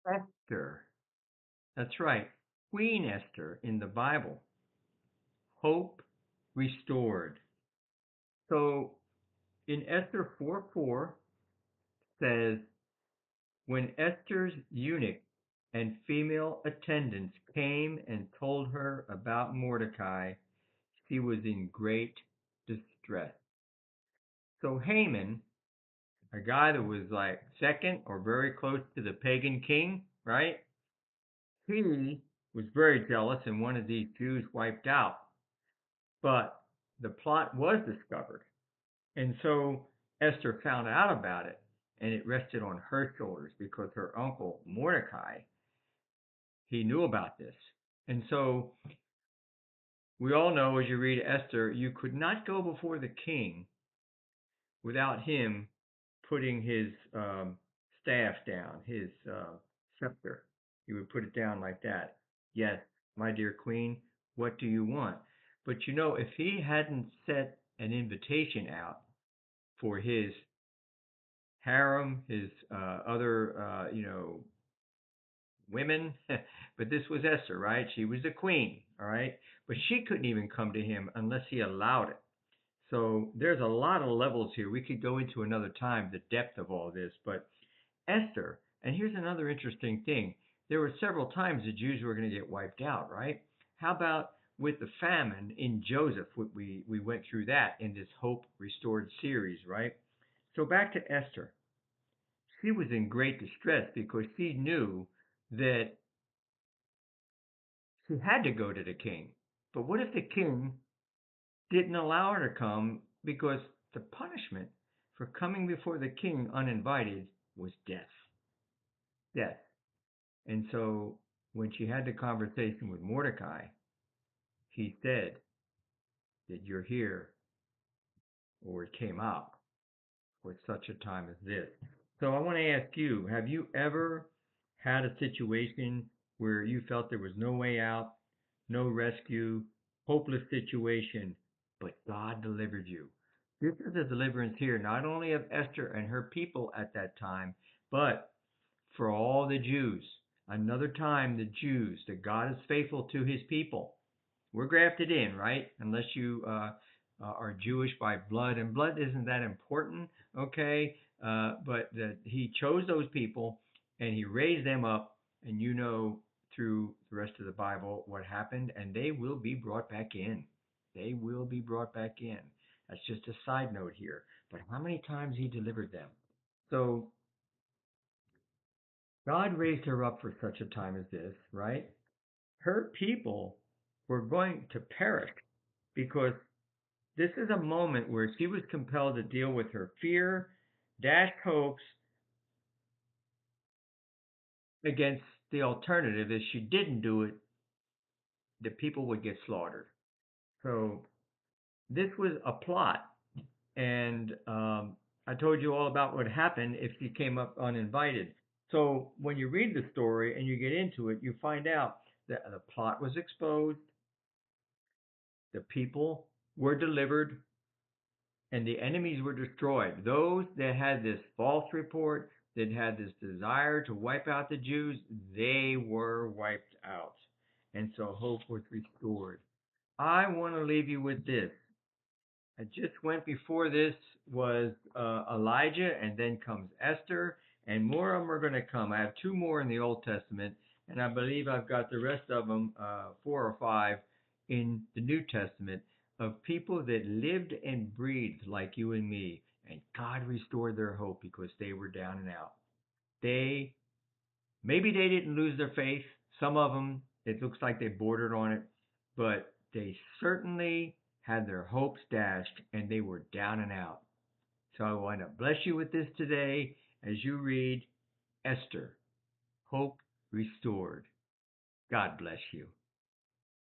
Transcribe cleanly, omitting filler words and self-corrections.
Esther. That's right. Queen Esther in the Bible. Hope restored. So in Esther 4:4 says, when Esther's eunuch and female attendants came and told her about Mordecai, she was in great distress. So Haman, a guy that was like second or very close to the pagan king, right? He was very jealous and wanted these Jews wiped out. But the plot was discovered. And so Esther found out about it, and it rested on her shoulders because her uncle Mordecai, he knew about this. And so we all know as you read Esther, you could not go before the king without him putting his staff down, his scepter. He would put it down like that. Yes, my dear queen, what do you want? But you know, if he hadn't set an invitation out for his harem, his other, women, but this was Esther, right? She was the queen, all right? But she couldn't even come to him unless he allowed it. So there's a lot of levels here. We could go into another time the depth of all this, but Esther, and here's another interesting thing. There were several times the Jews were going to get wiped out, right? How about with the famine in Joseph? We went through that in this Hope Restored series, right? So back to Esther. She was in great distress because she knew that she had to go to the king. But what if the king didn't allow her to come because the punishment for coming before the king uninvited was death? Death. And so when she had the conversation with Mordecai, he said that you're here, or it came out for such a time as this. So I want to ask you, have you ever had a situation where you felt there was no way out, no rescue, hopeless situation, but God delivered you? This is the deliverance here, not only of Esther and her people at that time, but for all the Jews. Another time, the Jews, that God is faithful to his people. We're grafted in, right? Unless you are Jewish by blood, and blood isn't that important, okay? But that he chose those people and he raised them up, and you know through the rest of the Bible what happened, and they will be brought back in. They will be brought back in. That's just a side note here. But how many times he delivered them? So God raised her up for such a time as this, right? Her people were going to perish because this is a moment where she was compelled to deal with her fear, dashed hopes against the alternative. If she didn't do it, the people would get slaughtered. So this was a plot, and I told you all about what happened if she came up uninvited. So when you read the story and you get into it, you find out that the plot was exposed, the people were delivered, and the enemies were destroyed. Those that had this false report, that had this desire to wipe out the Jews, they were wiped out. And so hope was restored. I want to leave you with this. I just went before this was Elijah, and then comes Esther, and more of them are going to come. I have two more in the Old Testament, and I believe I've got the rest of them, four or five, in the New Testament of people that lived and breathed like you and me, and God restored their hope because they were down and out. They Maybe they didn't lose their faith. Some of them, it looks like they bordered on it, but they certainly had their hopes dashed and they were down and out. So I want to bless you with this today as you read Esther, Hope Restored. God bless you.